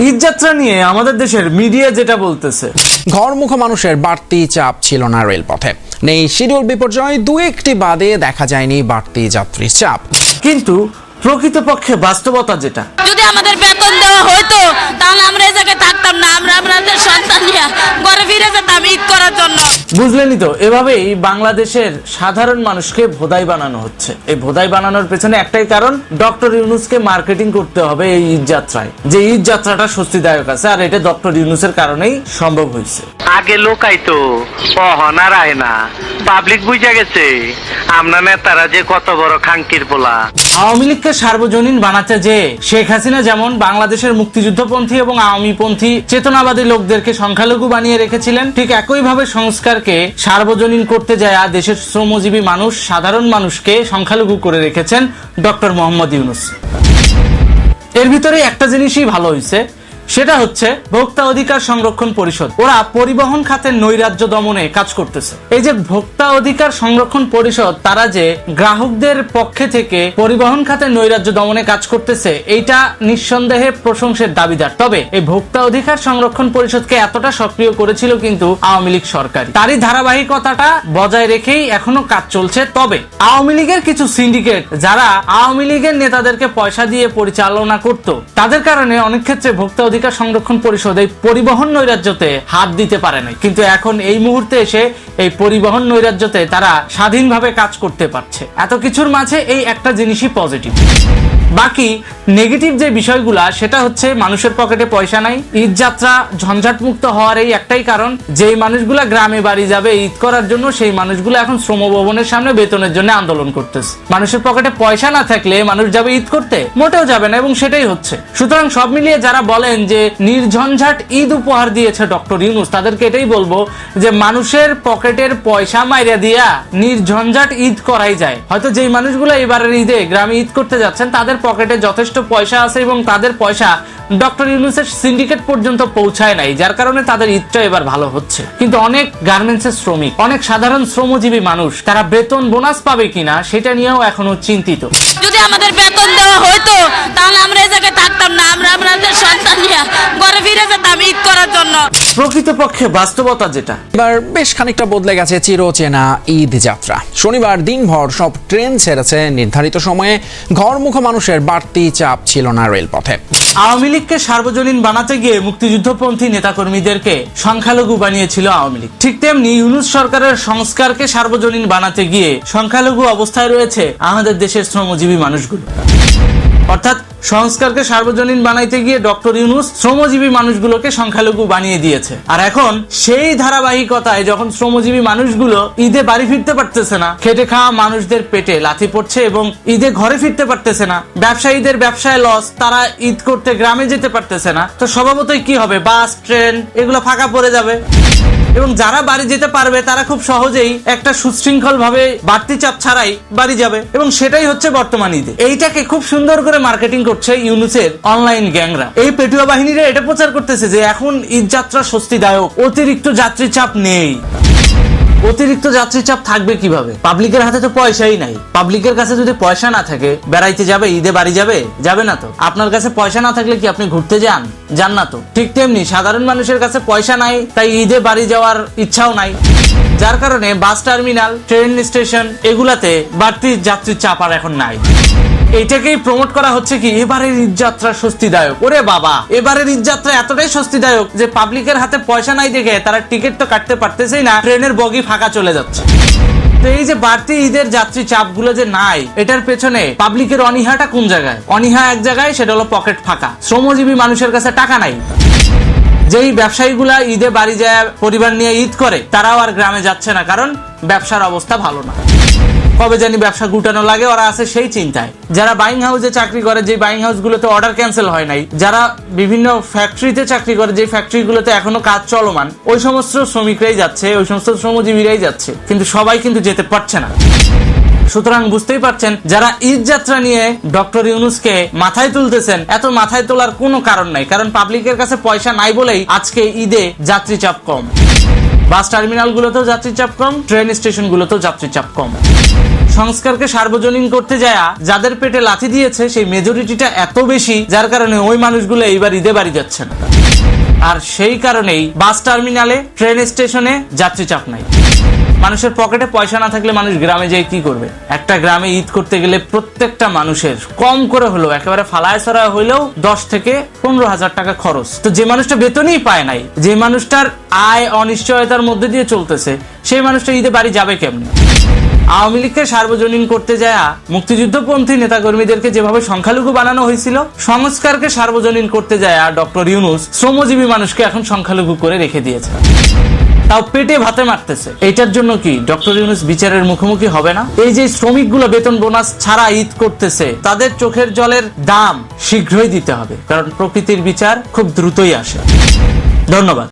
ঈদ যাত্রা নিয়ে আমাদের দেশের মিডিয়া যেটা বলতেছে, ঘরমুখো মানুষের বাড়তি চাপ ছিল না রেলপথে, নেই শিডিউল বিপর্যয়, দু একটি বাদে দেখা যায়নি বাড়তি যাত্রীর চাপ। কিন্তু প্রকৃতপক্ষে বাস্তবতা যেটা, যদি আমাদের বেতন দেওয়া হতো তাহলে আমরা এই জায়গায় থাকতাম না, আমরা আমাদের সন্তান নিয়ে ঘরে ফিরে যেতাম ঈদ করার জন্য। বুঝলেনই তো, এভাবেই বাংলাদেশের সাধারণ মানুষকে ভোদাই বানানো হচ্ছে। এই ভোদাই বানানোর পেছনে একটাই কারণ, ডক্টর ইউনূসকে মার্কেটিং করতে হবে এই ঈদ যাত্রায়, যে ঈদ যাত্রাটা স্বস্তিদায়ক আছে, আর এটা ডক্টর ইউনূসের কারণেই সম্ভব হয়েছে। আগে লোকাইতো অহনার আয় না, পাবলিক বুঝা গেছে আমরা নেতারা যে কত বড় খাঙ্কির পোলা। আওয়ামী লীগকে সার্বজনীন বানাতে যে শেখ হাসিনা যেমন বাংলাদেশের মুক্তিযুদ্ধপন্থী এবং আওয়ামীপন্থী চেতনাবাদী লোকদেরকে সংখ্যালঘু বানিয়ে রেখেছিলেন, ঠিক একইভাবে সংস্কারকে সার্বজনীন করতে যায় দেশের শ্রমজীবী মানুষ, সাধারণ মানুষকে সংখ্যালঘু করে রেখেছেন ডক্টর মোহাম্মদ ইউনূস। এর ভিতরে একটা জিনিসই ভালো হয়েছে, সেটা হচ্ছে ভোক্তা অধিকার সংরক্ষণ পরিষদ। ওরা পরিবহন খাতের নৈরাজ্য দমনে কাজ করতেছে। এই যে ভোক্তা অধিকার সংরক্ষণ পরিষদ, তারা যে গ্রাহকদের পক্ষে থেকে পরিবহন খাতের নৈরাজ্য দমনে কাজ করতেছে, এইটা নিঃসন্দেহে প্রশংসার দাবিদার। তবে এই ভোক্তা অধিকার সংরক্ষণ পরিষদকে এতটা সক্রিয় করেছিল কিন্তু আওয়ামী লীগ সরকার। তারই ধারাবাহিকতাটা বজায় রেখেই এখনো কাজ চলছে। তবে আওয়ামী লীগের কিছু সিন্ডিকেট, যারা আওয়ামী লীগের নেতাদেরকে পয়সা দিয়ে পরিচালনা করত, তাদের কারণে অনেক ক্ষেত্রে ভোক্তা অধিকার সংরক্ষণ পরিষদ এই পরিবহন নৈরাজ্যতে হাত দিতে পারে নাই। কিন্তু এখন এই মুহূর্তে এসে এই পরিবহন নৈরাজ্যতে তারা স্বাধীনভাবে কাজ করতে পারছে। এত কিছুর মাঝে এই একটা জিনিসই পজিটিভ। বাকি নেগেটিভ যে বিষয়গুলা, সেটা হচ্ছে মানুষের পকেটে পয়সা নাই। ঈদ যাত্রা ঝঞ্ঝাট মুক্ত হওয়ার এই একটাই কারণ, যেই মানুষগুলা গ্রামে বাড়ি যাবে ঈদ করার জন্য, সেই মানুষগুলো এখন শ্রম ভবনের সামনে বেতনের জন্য আন্দোলন করতেছে। মানুষের পকেটে পয়সা না থাকলে মানুষ যাবে ঈদ করতে? মোটেও যাবে না, এবং সেটাই হচ্ছে। সুতরাং সব মিলিয়ে যারা বলেন যে নির্ঝঞ্ঝাট ঈদ উপহার দিয়েছে ডক্টর ইউনূস, তাদেরকে এটাই বলবো যে মানুষের পকেটের পয়সা মাইরা দিয়া নির্ঝঞ্ঝাট ঈদ করাই যায়। হয়তো যেই মানুষগুলো এবারের ঈদে গ্রামে ঈদ করতে যাচ্ছেন, তাদের পকেটে যথেষ্ট পয়সা আছে এবং তাদের পয়সা ডক্টর ইউনূসের সিন্ডিকেট পর্যন্ত পৌঁছায় নাই, যার কারণে তাদের ঈদটা এবার ভালো হচ্ছে। কিন্তু অনেক গার্মেন্টসের শ্রমিক, অনেক সাধারণ শ্রমজীবী মানুষ, তারা বেতন বোনাস পাবে কিনা সেটা নিয়েও এখনো চিন্তিত। যদি আমাদের বেতন দেওয়া হতো তাহলে আমরা এই জায়গায় থাকতাম না, আমরা আমাদের সন্তান নিয়ে ঘরে ফিরে যেতাম ঈদ করার জন্য। প্রকৃতপক্ষে বাস্তবতা যেটা, এবার বেশ খানিকটা বদলে গেছে চিরচেনা ঈদ যাত্রা। শনিবার দিনভর সব ট্রেন ছেড়েছে নির্ধারিত সময়ে, ঘরমুখো মানুষের বাড়তি চাপ ছিল না রেলপথে। আওয়ামী লীগকে সার্বজনীন বানাতে গিয়ে মুক্তিযুদ্ধপন্থী নেতাকর্মীদেরকে সংখ্যালঘু বানিয়েছিল আওয়ামী লীগ, ঠিক তেমনি ইউনূস সরকারের সংস্কারকে সার্বজনীন বানাতে গিয়ে সংখ্যালঘু অবস্থায় রয়েছে আমাদের দেশের শ্রমজীবী মানুষগুলো। অর্থাৎ সংস্কারকে সার্বজনীন বানাইতে গিয়ে ডক্টর ইউনূস শ্রমজীবী মানুষগুলোকে সংখ্যালঘু বানিয়ে দিয়েছে। আর এখন সেই ধারাবাহিকতায় যখন শ্রমজীবী মানুষগুলো ঈদে বাড়ি ফিরতে পারতেছে না, খেটে খাওয়া মানুষদের পেটে লাথি পড়ছে এবং ঈদে ঘরে ফিরতে পারতেছে না, ব্যবসায়ীদের ব্যবসায় লস, তারা ঈদ করতে গ্রামে যেতে পারতেছে না, তো স্বভাবতই কি হবে, বাস ট্রেন এগুলো ফাঁকা পড়ে যাবে। এবং যারা বাড়ি যেতে পারবে তারা খুব সহজেই একটা সুশৃঙ্খল ভাবে বাড়তি চাপ ছাড়াই বাড়ি যাবে, এবং সেটাই হচ্ছে বর্তমান ঈদে। এইটাকে খুব সুন্দর করে মার্কেটিং করছে ইউনূসের অনলাইন গ্যাংরা। এই পেটুয়া বাহিনীরা এটা প্রচার করতেছে যে এখন ঈদ যাত্রা স্বস্তিদায়ক, অতিরিক্ত যাত্রী চাপ নেই। অতিরিক্ত যাত্রী চাপ থাকবে কিভাবে? পাবলিকের হাতে তো পয়সাই নাই। পাবলিকের কাছে যদি পয়সা না থাকে, বেড়াইতে যাবে, ঈদে বাড়ি যাবে? যাবে না তো। আপনার কাছে পয়সা না থাকলে কি আপনি ঘুরতে যান? যান না তো। ঠিক তেমনি সাধারণ মানুষের কাছে পয়সা নাই, তাই ঈদে বাড়ি যাওয়ার ইচ্ছাও নাই, যার কারণে বাস টার্মিনাল, ট্রেন স্টেশন এগুলাতে বাড়তি যাত্রীর চাপ আর এখন নাই। এইটাকেই প্রমোট করা হচ্ছে কি এবারের ঈদ যাত্রা স্বস্তিদায়ক। ওরে বাবা, এবারের ঈদ যাত্রা এতটাই স্বস্তিদায়ক যে পাবলিকের হাতে পয়সা নাই দেখে তারা টিকিট তো কাটতে পারতেছেই না, ট্রেনের বগি ফাঁকা চলে যাচ্ছে। তো এই যে বাড়তি ঈদের যাত্রী চাপগুলো যে নাই, এটার পেছনে পাবলিকের অনীহাটা কোন জায়গায়? অনীহা এক জায়গায়, সেটা হলো পকেট ফাঁকা। শ্রমজীবী মানুষের কাছে টাকা নাই। যেই ব্যবসায়ীগুলা ঈদে বাড়ি যায় পরিবার নিয়ে ঈদ করে, তারাও আর গ্রামে যাচ্ছে না, কারণ ব্যবসার অবস্থা ভালো না। কবে জানি ব্যবসা গুটানো লাগে, ওরা আছে সেই চিন্তায়। যারা বাইং হাউসে চাকরি করে, যে বাইং হাউস গুলোতে অর্ডার ক্যান্সেল হয় নাই, যারা বিভিন্ন ফ্যাক্টরিতে চাকরি করে, যে ফ্যাক্টরি গুলোতে এখনো কাজ চলমান, ওই সমস্ত শ্রমিকরাই যাচ্ছে, ওই সমস্ত শ্রমজীবীরাই যাচ্ছে, কিন্তু সবাই কিন্তু যেতে পারছে না। সুতরাং বুঝতেই পারছেন, যারা ঈদ যাত্রা নিয়ে ডক্টর ইউনূসকে মাথায় তুলতেছেন, এত মাথায় তোলার কোনো কারণ নাই, কারণ পাবলিকের কাছে পয়সা নাই বলেই আজকে ঈদে যাত্রী চাপ কম। বাস টার্মিনাল গুলোতেও যাত্রী চাপ কম, ট্রেন স্টেশন গুলোতেও যাত্রী চাপ কম। সংস্কারকে সার্বজনীন করতে যায় যাদের পেটে লাথি দিয়েছে সেই মেজরিটিটা এত বেশি, যার কারণে ওই মানুষগুলো এইবার ঈদে বাড়ি যাচ্ছে না। আর সেই কারণেই বাস টার্মিনালে, ট্রেন স্টেশনে যাত্রী চাপ নাই। মানুষের পকেটে পয়সা না থাকলে মানুষ গ্রামে যেয়ে কি করবে? একটা গ্রামে ঈদ করতে গেলে প্রত্যেকটা মানুষের কম করে হলেও, একেবারে ফালায় ছড়ায় হইলেও 10 থেকে 15,000 টাকা খরচ। তো যে মানুষটা বেতনই পায় নাই, যে মানুষটার আয় অনিশ্চয়তার মধ্যে দিয়ে চলতেছে, সেই মানুষটা ঈদে বাড়ি যাবে কেমনে? আওয়ামী লীগকে সার্বজনীন করতে যায় মুক্তিযুদ্ধপন্থী নেতাকর্মীদেরকে যেভাবে সংখ্যালঘু বানানো হয়েছিল, সংস্কারকে সার্বজনীন করতে যায় ডক্টর ইউনূস শ্রমজীবী মানুষকে এখন সংখ্যালঘু করে রেখে দিয়েছে, তাও পেটে ভাতে মারতেছে। এইটার জন্য কি ডক্টর ইউনূস বিচারের মুখোমুখি হবে না? এই যে শ্রমিকগুলো বেতন বোনাস ছাড়া ঈদ করতেছে, তাদের চোখের জলের দাম শীঘ্রই দিতে হবে, কারণ প্রকৃতির বিচার খুব দ্রুতই আসে। ধন্যবাদ।